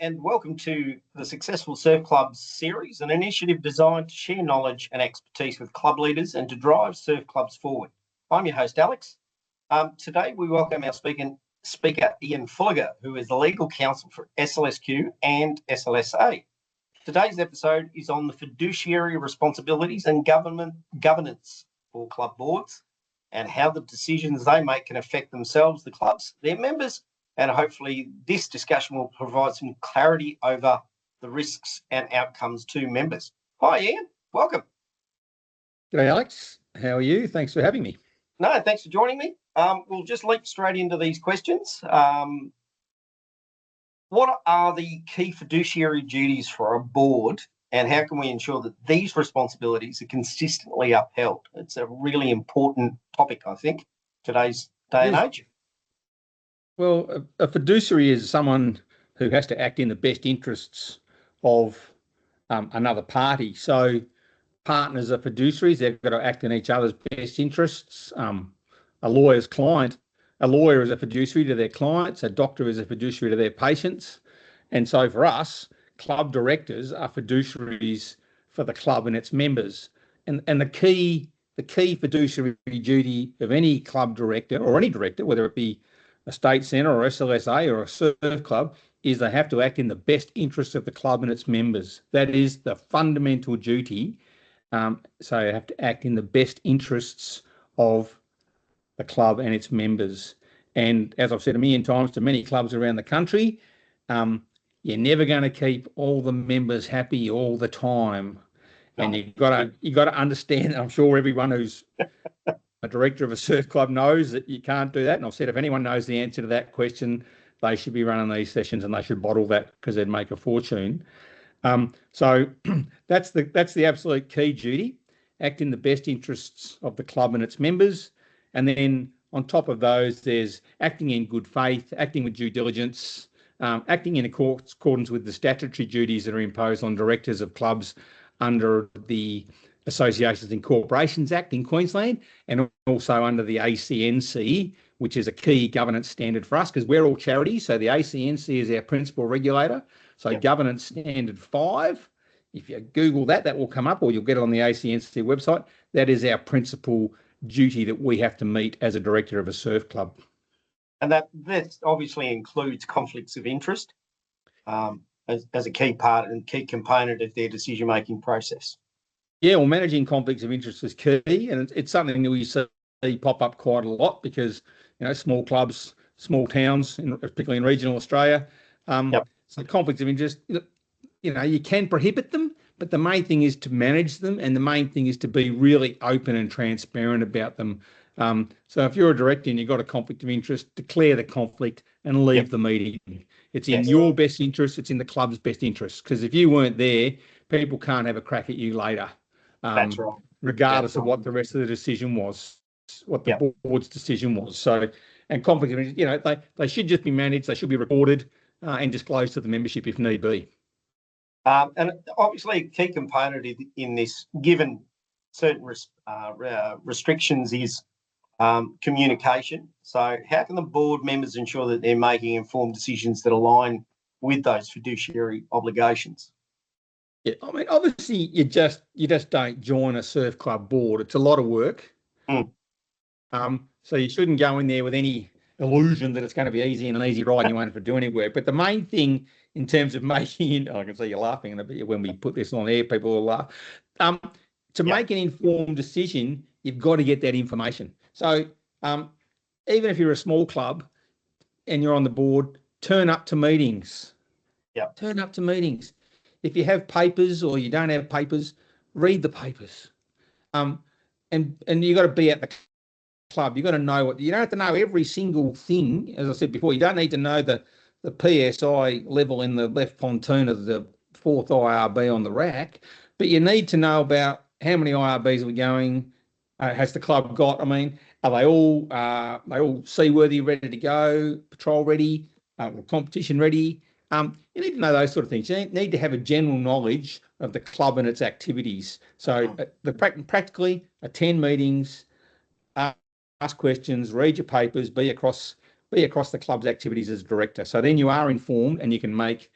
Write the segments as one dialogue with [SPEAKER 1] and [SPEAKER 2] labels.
[SPEAKER 1] and welcome to the Successful Surf Clubs series, an initiative designed to share knowledge and expertise with club leaders and to drive surf clubs forward. I'm your host, Alex. Today, we welcome our speaker, Ian Fulliger, who is the legal counsel for SLSQ and SLSA. Today's episode is on the fiduciary responsibilities and governance for club boards and how the decisions they make can affect themselves, the clubs, their members, and hopefully this discussion will provide some clarity over the risks and outcomes to members. Hi, Ian. Welcome.
[SPEAKER 2] G'day, Alex. How are you? Thanks for having me.
[SPEAKER 1] No, thanks for joining me. We'll just leap straight into these questions. What are the key fiduciary duties for a board, and how can we ensure that these responsibilities are consistently upheld? It's a really important topic, I think, today's day and age.
[SPEAKER 2] Well, a fiduciary is someone who has to act in the best interests of another party. So partners are fiduciaries. They've got to act in each other's best interests. A lawyer is a fiduciary to their clients. A doctor is a fiduciary to their patients. And so for us, club directors are fiduciaries for the club and its members. And the key fiduciary duty of any club director or any director, whether it be a state centre or SLSA or a surf club, is they have to act in the best interest of the club and its members. That is the fundamental duty. So you have to act in the best interests of the club and its members. And as I've said a million times to many clubs around the country, you're never going to keep all the members happy all the time. No. And you've got to understand, I'm sure everyone who's a director of a surf club knows that you can't do that. And I've said, if anyone knows the answer to that question, they should be running these sessions and they should bottle that because they'd make a fortune. So that's the absolute key duty, act in the best interests of the club and its members. And then on top of those, there's acting in good faith, acting with due diligence, acting in accordance with the statutory duties that are imposed on directors of clubs under the Associations and Corporations Act in Queensland, and also under the ACNC, which is a key governance standard for us because we're all charities. So the ACNC is our principal regulator. So Governance Standard 5, if you Google that will come up, or you'll get it on the ACNC website. That is our principal duty that we have to meet as a director of a surf club.
[SPEAKER 1] And that obviously includes conflicts of interest as a key part and key component of their decision-making process.
[SPEAKER 2] Yeah, well, managing conflicts of interest is key, and it's something that we see pop up quite a lot because, small clubs, small towns, particularly in regional Australia. So conflicts of interest, you can prohibit them, but the main thing is to manage them, and the main thing is to be really open and transparent about them. So if you're a director and you've got a conflict of interest, declare the conflict and leave the meeting. It's in your best interest. It's in the club's best interest, because if you weren't there, people can't have a crack at you later.
[SPEAKER 1] That's right.
[SPEAKER 2] Regardless of what the rest of the decision was, what the board's decision was. So, and conflict of interest, they should just be managed. They should be recorded and disclosed to the membership if need be.
[SPEAKER 1] And obviously, a key component in this, given certain restrictions, is communication. So how can the board members ensure that they're making informed decisions that align with those fiduciary obligations?
[SPEAKER 2] Yeah, I mean, obviously, you just don't join a surf club board. It's a lot of work. So you shouldn't go in there with any illusion that it's going to be easy and an easy ride and you won't have to do any work. But the main thing in terms of making, I can see you laughing, and when we put this on air, people will laugh. To make an informed decision, you've got to get that information. So even if you're a small club and you're on the board, turn up to meetings. Turn up to meetings. If you have papers or you don't have papers, read the papers. And you've got to be at the club. You've got to know you don't have to know every single thing. As I said before, you don't need to know the PSI level in the left pontoon of the fourth IRB on the rack, but you need to know about how many IRBs are we going, has the club got, are they all seaworthy, ready to go, patrol ready, competition ready? You need to know those sort of things. You need to have a general knowledge of the club and its activities. So practically attend meetings, ask questions, read your papers, be across the club's activities as director. So then you are informed and you can make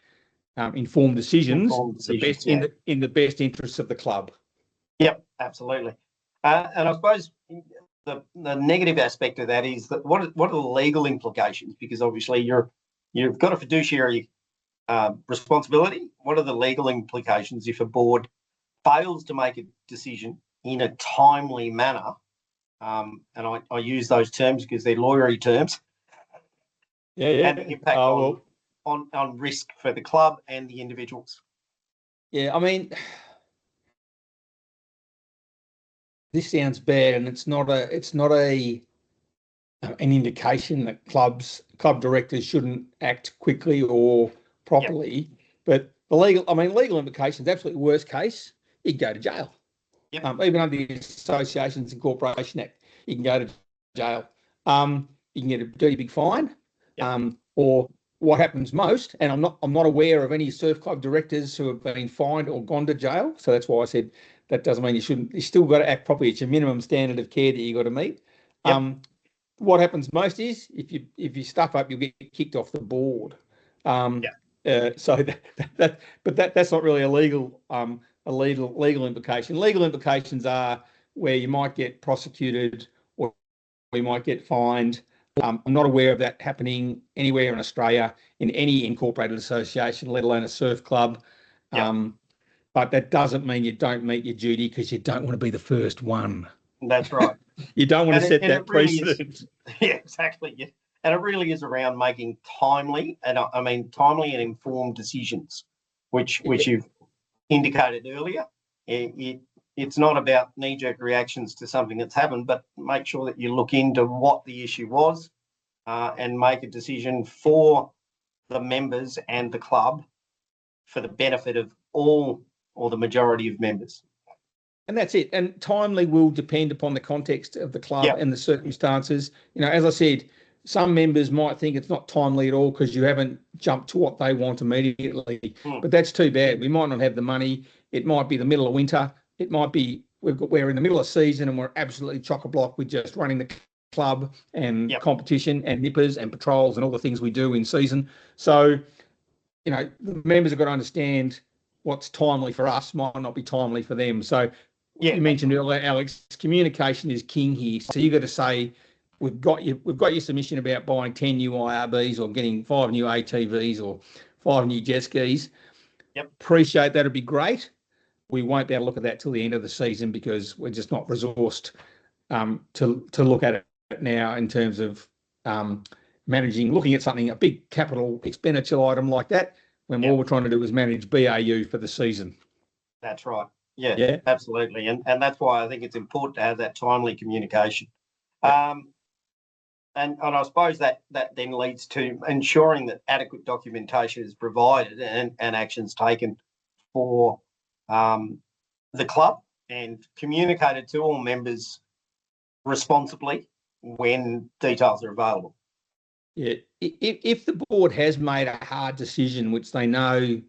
[SPEAKER 2] informed decisions,
[SPEAKER 1] Informed
[SPEAKER 2] the best
[SPEAKER 1] decisions,
[SPEAKER 2] in the best interests of the club.
[SPEAKER 1] Yep, absolutely. And I suppose the negative aspect of that is that what are the legal implications? Because obviously you've got a fiduciary responsibility. What are the legal implications if a board fails to make a decision in a timely manner? And I use those terms because they're lawyery terms.
[SPEAKER 2] Yeah.
[SPEAKER 1] And the impact on risk for the club and the individuals.
[SPEAKER 2] Yeah, I mean, this sounds bad, and it's not an indication that club directors shouldn't act quickly or properly. Yep. But the legal implications, absolute worst case, you can go to jail. Yep. Even under the Associations and Corporation Act, you can go to jail. You can get a dirty big fine. Yep. Or what happens most, and I'm not aware of any surf club directors who have been fined or gone to jail. So that's why I said that doesn't mean you shouldn't. You still got to act properly. It's your minimum standard of care that you got to meet. Yep. What happens most is if you stuff up, you'll get kicked off the board. So that's not really a legal implication. Legal implications are where you might get prosecuted or you might get fined. I'm not aware of that happening anywhere in Australia in any incorporated association, let alone a surf club. Yep. But that doesn't mean you don't meet your duty because you don't want to be the first one.
[SPEAKER 1] That's right.
[SPEAKER 2] You don't want to set that precedent.
[SPEAKER 1] Yeah, exactly. Yeah. And it really is around making timely and informed decisions, which you've indicated earlier. It's not about knee-jerk reactions to something that's happened, but make sure that you look into what the issue was and make a decision for the members and the club for the benefit of all or the majority of members.
[SPEAKER 2] And that's it. And timely will depend upon the context of the club and the circumstances. As I said, some members might think it's not timely at all because you haven't jumped to what they want immediately. But that's too bad. We might not have the money. It might be the middle of winter. It might be we're in the middle of season and we're absolutely chock-a-block with just running the club and competition and nippers and patrols and all the things we do in season. So, the members have got to understand what's timely for us might not be timely for them. So you mentioned earlier, Alex, communication is king here. So you've got to say, we've got your submission about buying 10 new IRBs or getting 5 new ATVs or 5 new jet skis. Appreciate that. It'd be great. We won't be able to look at that till the end of the season because we're just not resourced to look at it now in terms of looking at something, a big capital expenditure item like that, when all we're trying to do is manage BAU for the season.
[SPEAKER 1] That's right. Yeah, absolutely. And that's why I think it's important to have that timely communication. And I suppose that then leads to ensuring that adequate documentation is provided and actions taken for the club and communicated to all members responsibly when details are available.
[SPEAKER 2] Yeah, if the board has made a hard decision, which they know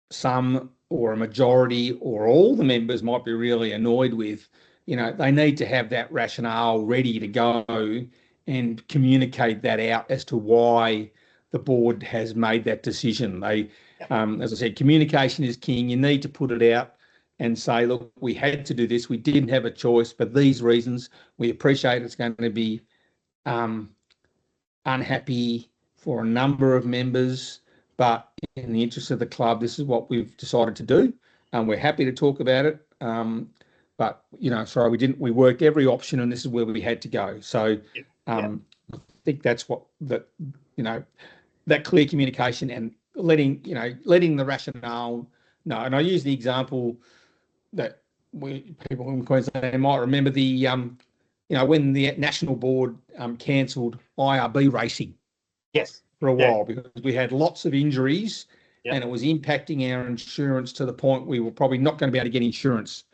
[SPEAKER 2] some or a majority or all the members might be really annoyed with, they need to have that rationale ready to go and communicate that out as to why the board has made that decision. As I said, communication is king. You need to put it out and say, look, we had to do this. We didn't have a choice for these reasons. We appreciate it's going to be unhappy for a number of members, but in the interest of the club, this is what we've decided to do. We're happy to talk about it. But, we worked every option and this is where we had to go. So I think that's what that clear communication and letting the rationale know. And I use the example that people in Queensland might remember when the national board cancelled IRB racing.
[SPEAKER 1] Yes.
[SPEAKER 2] For a while because we had lots of injuries and it was impacting our insurance to the point we were probably not going to be able to get insurance.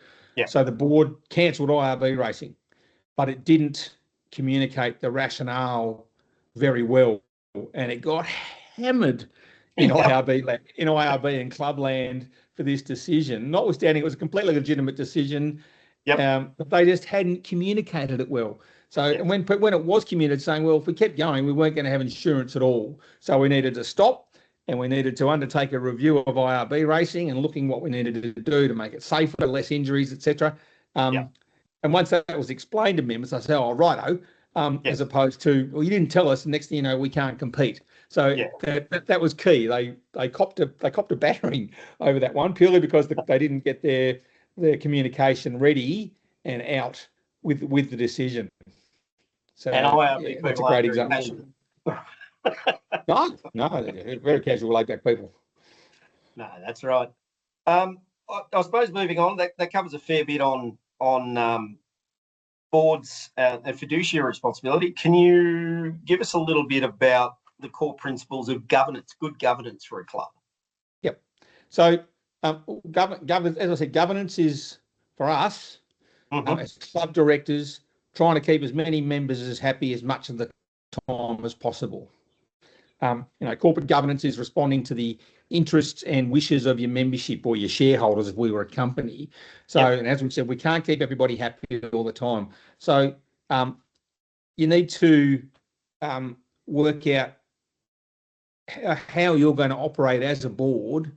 [SPEAKER 2] So the board cancelled IRB racing, but it didn't communicate the rationale very well, and it got hammered in IRB and clubland for this decision. Notwithstanding, it was a completely legitimate decision, but they just hadn't communicated it well. So when it was communicated saying, well, if we kept going, we weren't going to have insurance at all. So we needed to stop and we needed to undertake a review of IRB racing and looking what we needed to do to make it safer, less injuries, etc. And once that was explained to members, I said, "Oh, righto," as opposed to, "Well, you didn't tell us." And next thing you know, we can't compete. So that was key. They copped a battering over that one purely because they didn't get their communication ready and out with the decision. So
[SPEAKER 1] and IRB
[SPEAKER 2] that's a
[SPEAKER 1] people
[SPEAKER 2] great
[SPEAKER 1] aren't very
[SPEAKER 2] example.
[SPEAKER 1] passionate.
[SPEAKER 2] No, they're very casual, laid-back people.
[SPEAKER 1] No, that's right. I suppose moving on, that covers a fair bit on boards and fiduciary responsibility. Can you give us a little bit about the core principles of governance, good governance for a club?
[SPEAKER 2] Yep. So governance, as I said, governance is for us as club directors trying to keep as many members as happy as much of the time as possible. Corporate governance is responding to the interests and wishes of your membership or your shareholders if we were a company. So, and as we said, we can't keep everybody happy all the time. So you need to work out how you're going to operate as a board,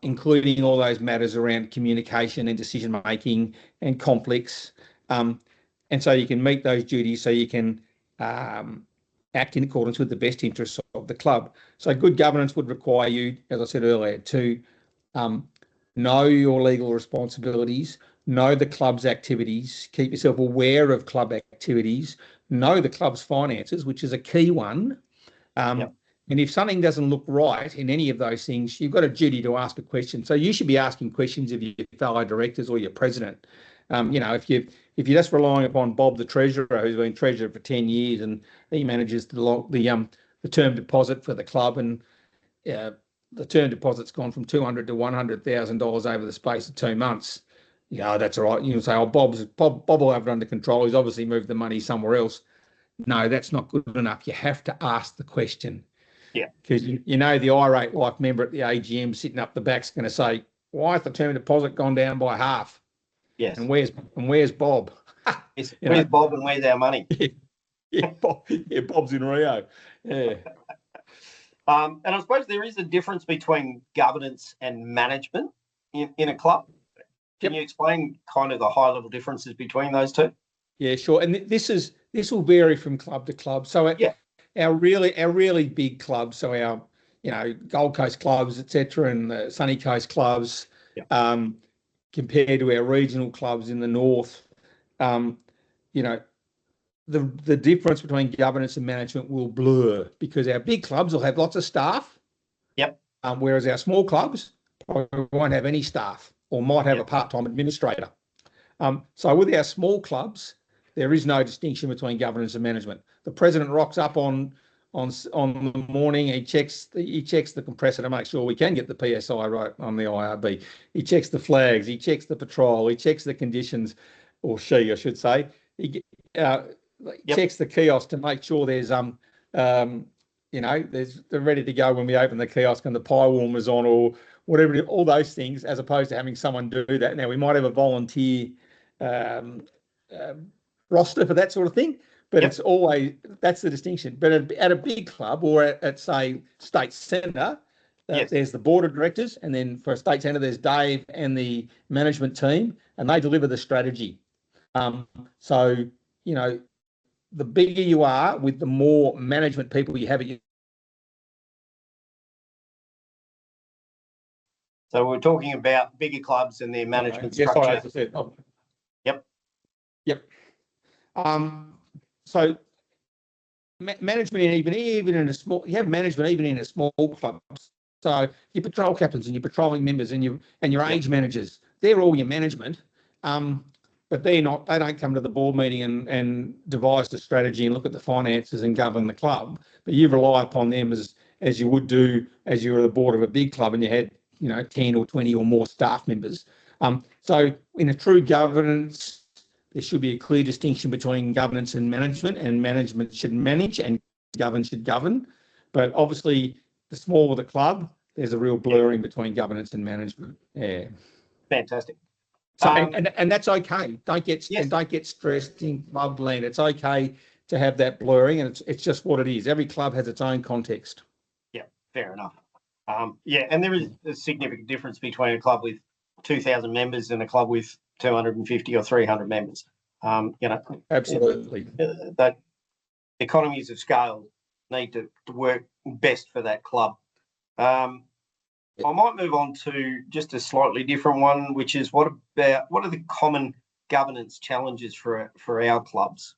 [SPEAKER 2] including all those matters around communication and decision making and conflicts. And so you can meet those duties so you can act in accordance with the best interests of the club. So good governance would require you, as I said earlier, to know your legal responsibilities, know the club's activities, keep yourself aware of club activities, know the club's finances, which is a key one. And if something doesn't look right in any of those things, you've got a duty to ask a question. So you should be asking questions of your fellow directors or your president. If you're just relying upon Bob, the treasurer, who's been treasurer for 10 years and he manages the term deposit for the club, and the term deposit's gone from $200,000 to $100,000 over the space of 2 months. That's all right. You can say, "Oh, Bob will have it under control. He's obviously moved the money somewhere else." No, that's not good enough. You have to ask the question.
[SPEAKER 1] Yeah.
[SPEAKER 2] Because the irate life member at the AGM sitting up the back's going to say, "Why has the term deposit gone down by half?"
[SPEAKER 1] Yes.
[SPEAKER 2] And where's Bob?
[SPEAKER 1] Where's Bob and where's our money?
[SPEAKER 2] Bob's in Rio. Yeah.
[SPEAKER 1] And I suppose there is a difference between governance and management in a club. Can you explain kind of the high-level differences between those two?
[SPEAKER 2] Yeah, sure. And this will vary from club to club. So our really big clubs, so our Gold Coast clubs, etc., and the Sunny Coast clubs, compared to our regional clubs in the north, the difference between governance and management will blur because our big clubs will have lots of staff. Whereas our small clubs probably won't have any staff or might have a part-time administrator. So with our small clubs, there is no distinction between governance and management. The president rocks up on the morning. He checks the compressor to make sure we can get the PSI right on the IRB. He checks the flags. He checks the patrol. He checks the conditions, or she, I should say. He checks the kiosk to make sure there's they're ready to go when we open the kiosk and the pie warmer's on or whatever. All those things, as opposed to having someone do that. Now we might have a volunteer roster for that sort of thing. But it's always, that's the distinction. But at a big club or at say, State Centre, there's the board of directors. And then for a State Centre, there's Dave and the management team, and they deliver the strategy. So, the bigger you are with the more management people you have at your...
[SPEAKER 1] So we're talking about bigger clubs and their management structure.
[SPEAKER 2] Yes, I said. Oh. Yep. So management, even in a small, you have management even in a small club. So your patrol captains and your patrolling members and your age managers, they're all your management. But they don't come to the board meeting and devise the strategy and look at the finances and govern the club. But you rely upon them as you would do as you were the board of a big club and you had 10 or 20 or more staff members. So in a true governance, there should be a clear distinction between governance and management should manage and govern should govern. But obviously, the smaller the club, there's a real blurring between governance and management. Yeah.
[SPEAKER 1] Fantastic.
[SPEAKER 2] So and that's okay. Don't get stressed in club land. It's okay to have that blurring, and it's just what it is. Every club has its own context.
[SPEAKER 1] Yeah, fair enough. Yeah, and there is a significant difference between a club with 2,000 members and a club with 250 or 300 members.
[SPEAKER 2] Absolutely.
[SPEAKER 1] That economies of scale need to work best for that club. I might move on to just a slightly different one, which is what are the common governance challenges for our clubs,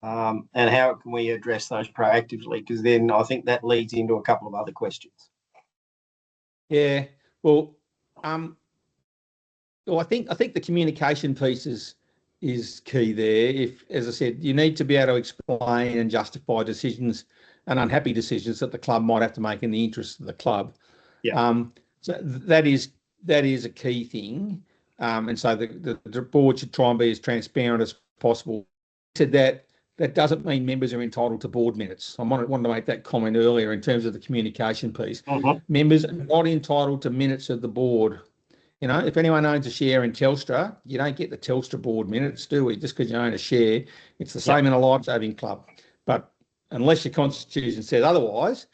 [SPEAKER 1] and how can we address those proactively? Because then I think that leads into a couple of other questions.
[SPEAKER 2] Yeah. Well, I think the communication piece is key there. If, as I said, you need to be able to explain and justify decisions and unhappy decisions that the club might have to make in the interest of the club.
[SPEAKER 1] Yeah.
[SPEAKER 2] So that is a key thing. And so the board should try and be as transparent as possible. Said that doesn't mean members are entitled to board minutes. I wanted to make that comment earlier in terms of the communication piece.
[SPEAKER 1] Mm-hmm.
[SPEAKER 2] Members are not entitled to minutes of the board. You know, if anyone owns a share in Telstra, you don't get the Telstra board minutes, do we? Just because you own a share. It's the same in a life-saving club. But unless your constitution says otherwise,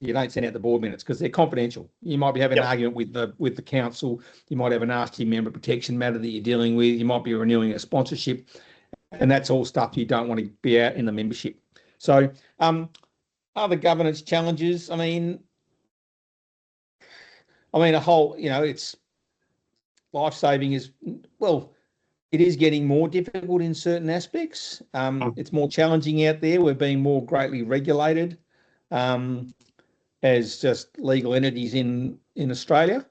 [SPEAKER 2] you don't send out the board minutes because they're confidential. You might be having an argument with the council. You might have a nasty member protection matter that you're dealing with. You might be renewing a sponsorship, and that's all stuff you don't want to be out in the membership. So, other governance challenges. I mean, a whole. It's life-saving is it is getting more difficult in certain aspects. It's more challenging out there. We're being more greatly regulated. As just legal entities in Australia.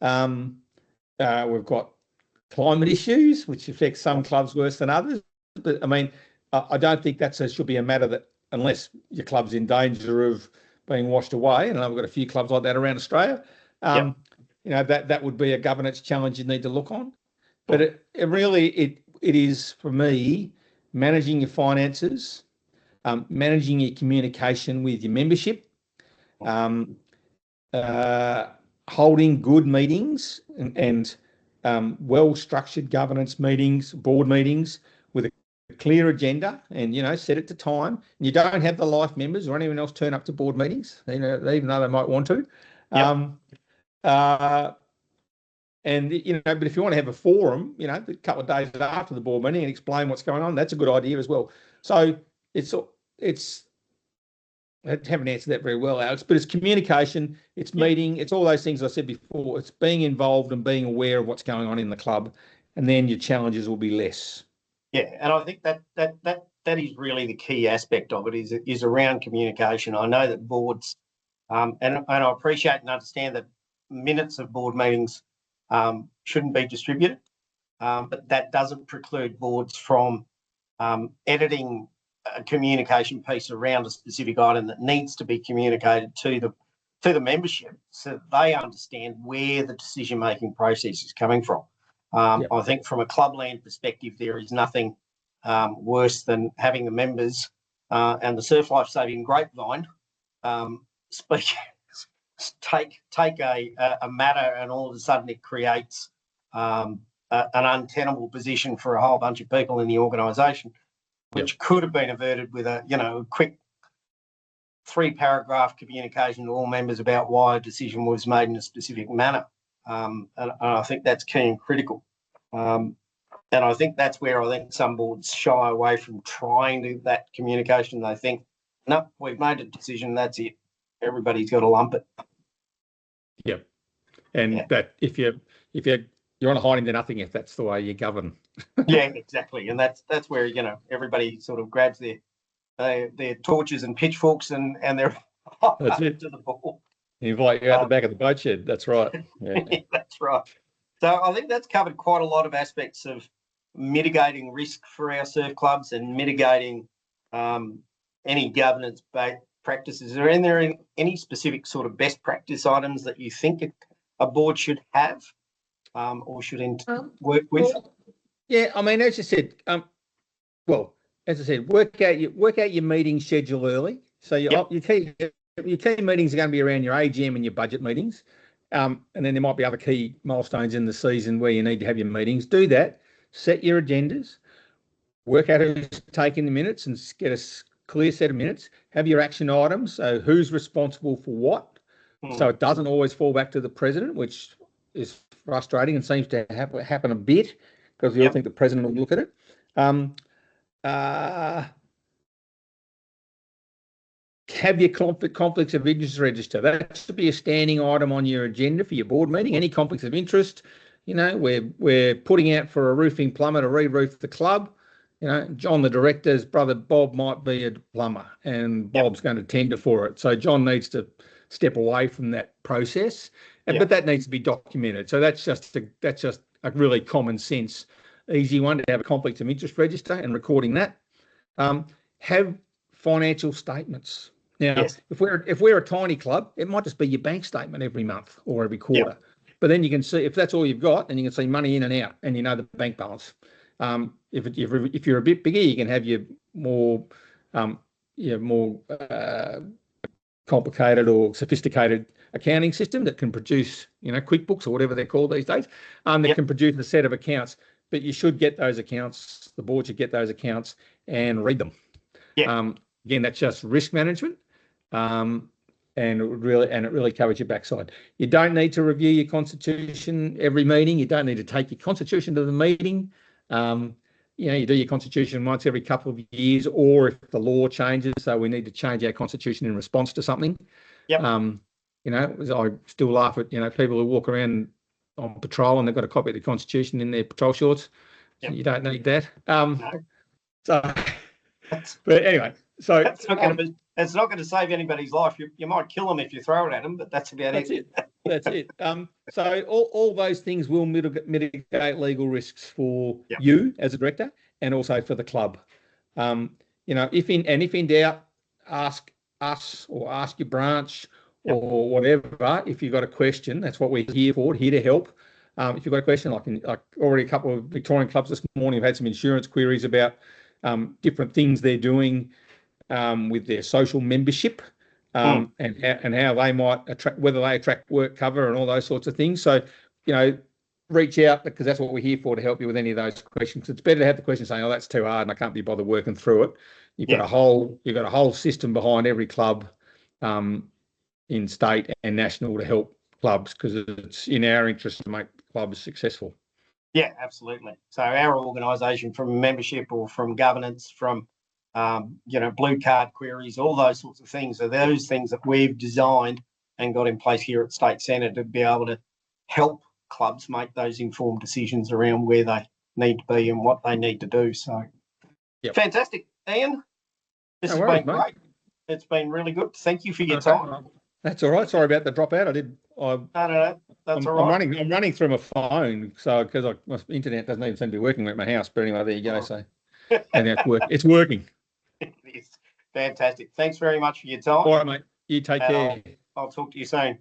[SPEAKER 2] We've got climate issues, which affect some clubs worse than others. But I mean, I don't think should be a matter that, unless your club's in danger of being washed away, and I've got a few clubs like that around Australia, that would be a governance challenge you need to look on. But it is, for me, managing your finances, managing your communication with your membership, holding good meetings and well-structured governance meetings, board meetings with a clear agenda, and set it to time. And you don't have the life members or anyone else turn up to board meetings, even though they might want to. But if you want to have a forum, a couple of days after the board meeting and explain what's going on, that's a good idea as well. So it's. I haven't answered that very well, Alex, but it's communication, it's meeting, it's all those things I said before. It's being involved and being aware of what's going on in the club, and then your challenges will be less.
[SPEAKER 1] Yeah, and I think that is really the key aspect of it is around communication. I know that boards, and I appreciate and understand that minutes of board meetings shouldn't be distributed, but that doesn't preclude boards from editing a communication piece around a specific item that needs to be communicated to the membership, so that they understand where the decision-making process is coming from. I think from a clubland perspective, there is nothing worse than having the members and the Surf Life Saving grapevine take a matter, and all of a sudden it creates an untenable position for a whole bunch of people in the organisation, which could have been averted with a quick 3-paragraph communication to all members about why a decision was made in a specific manner. And I think that's key and critical. And I think that's where I think some boards shy away from trying to do that communication. They think, no, we've made a decision, that's it. Everybody's got to lump it.
[SPEAKER 2] Yeah. And that if you're on a hiding to nothing if that's the way you govern.
[SPEAKER 1] Yeah, exactly. And that's where, everybody sort of grabs their torches and pitchforks and they're up to the ball.
[SPEAKER 2] Invite you out the back of the boat shed. That's right. Yeah.
[SPEAKER 1] That's right. So I think that's covered quite a lot of aspects of mitigating risk for our surf clubs and mitigating any governance practices. Are there any specific sort of best practice items that you think a board should have or should work with?
[SPEAKER 2] Yeah, I mean, as you said, work out your meeting schedule early. So your key meetings are going to be around your AGM and your budget meetings. And then there might be other key milestones in the season where you need to have your meetings. Do that. Set your agendas. Work out who's taking the minutes and get a clear set of minutes. Have your action items. So who's responsible for what? So it doesn't always fall back to the president, which is frustrating and seems to happen a bit because we all think the president will look at it. Have your conflicts of interest register. That should be a standing item on your agenda for your board meeting. Any conflicts of interest, we're putting out for a roofing plumber to re-roof the club. John, the director's brother Bob, might be a plumber, and Bob's going to tender for it. So John needs to step away from that process, but that needs to be documented. So that's just a really common sense, easy one to have a conflict of interest register and recording that. Have financial statements. Now, if we're a tiny club, it might just be your bank statement every month or every quarter. But then you can see, if that's all you've got, then you can see money in and out, and the bank balance. If you're a bit bigger, you can have your more complicated or sophisticated accounting system that can produce, QuickBooks or whatever they're called these days, that can produce a set of accounts. But you should get those accounts. The board should get those accounts and read them. Again, that's just risk management, and it really covers your backside. You don't need to review your constitution every meeting. You don't need to take your constitution to the meeting. You do your constitution once every couple of years, or if the law changes, so we need to change our constitution in response to something. I still laugh at people who walk around on patrol and they've got a copy of the constitution in their patrol shorts. You don't need that. But anyway, so
[SPEAKER 1] it's not going to save anybody's life. You might kill them if you throw it at them, but that's about it.
[SPEAKER 2] That's it. So all those things will mitigate legal risks for you as a director and also for the club. If in doubt, ask us or ask your branch or whatever. If you've got a question, that's what we're here for, here to help. If you've got a question, like already a couple of Victorian clubs this morning have had some insurance queries about different things they're doing with their social membership and how they might attract, whether they attract work cover and all those sorts of things. So, reach out, because that's what we're here for, to help you with any of those questions. It's better to have the question saying, "Oh, that's too hard and I can't be bothered working through it." You've got a whole system behind every club in state and national to help clubs, because it's in our interest to make clubs successful.
[SPEAKER 1] Yeah, absolutely. So our organisation, from membership or from governance, from blue card queries, all those sorts of things are those things that we've designed and got in place here at State Centre to be able to help clubs make those informed decisions around where they need to be and what they need to do. So fantastic, Ian. This has been great. It's been really good. Thank you for your time.
[SPEAKER 2] That's all right. Sorry about the dropout.
[SPEAKER 1] No. That's all right.
[SPEAKER 2] I'm running through my phone, so because my internet doesn't even seem to be working at my house. But anyway, there you go. So, and it's working.
[SPEAKER 1] It is fantastic. Thanks very much for your time.
[SPEAKER 2] All right, mate. You take care.
[SPEAKER 1] I'll talk to you soon.